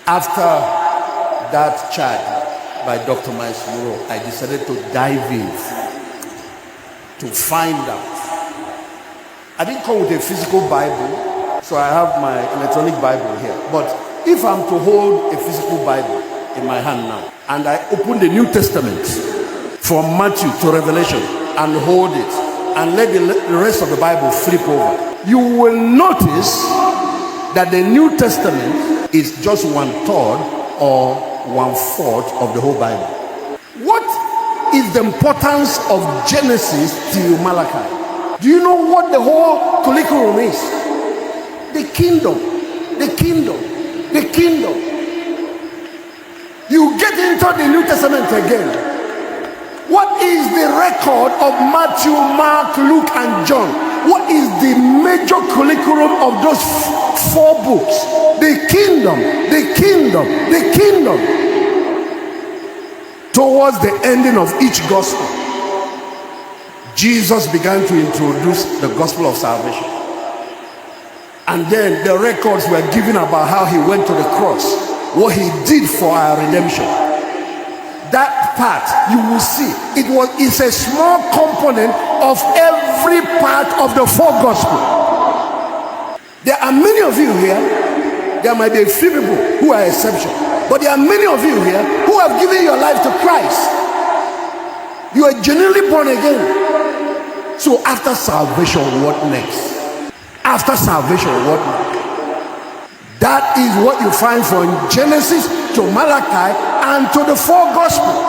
After that charge by Dr. Miles Muro, I decided to dive in to find out. I didn't come with a physical Bible, so I have my electronic Bible here. But if I'm to hold a physical Bible in my hand now, and I open the New Testament from Matthew to Revelation and hold it, and let the rest of the Bible flip over, you will notice that the New Testament is just 1/3 or 1/4 of the whole Bible. What is the importance of Genesis to Malachi? Do you know what the whole curriculum is? The kingdom, the kingdom, the kingdom. You get into the New Testament again. What is the record of Matthew, Mark, Luke, and John? What is the major curriculum of those 4 books? The kingdom, the kingdom, the kingdom. Towards the ending of each gospel, Jesus began to introduce the gospel of salvation. And then the records were given about how he went to the cross, what he did for our redemption. That part you will see, it's a small component of every part of the 4 gospels. There are many of you here, there might be a few people who are exceptions, but there are many of you here who have given your life to Christ. You are genuinely born again. So after salvation, what next? After salvation, what next? That is what you find from Genesis to Malachi and to the 4 gospels.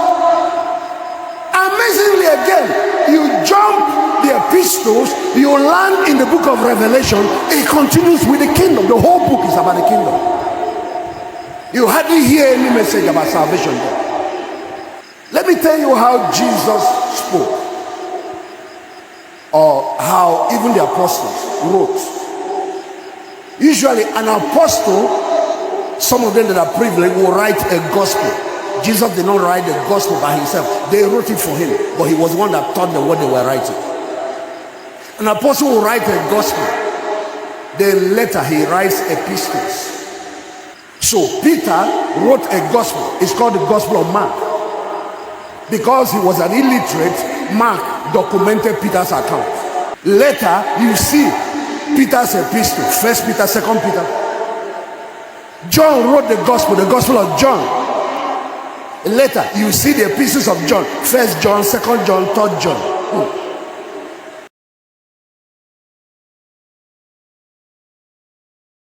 Amazingly again, you jump the epistles, you land in the book of Revelation, it continues with the kingdom. The whole book is about the kingdom. You hardly hear any message about salvation there. Let me tell you how Jesus spoke, or how even the apostles wrote. Usually an apostle, some of them that are privileged, will write a gospel. Jesus did not write the gospel by himself. They wrote it for him, but he was the one that taught them what they were writing. An apostle will write a gospel. Then later he writes epistles. So Peter wrote a gospel. It's called the Gospel of Mark. Because he was an illiterate, Mark documented Peter's account. Later you see Peter's epistle, 1 Peter, 2 Peter. John wrote the Gospel of John. Later you see the epistles of John, 1 John, 2 John, 3 John.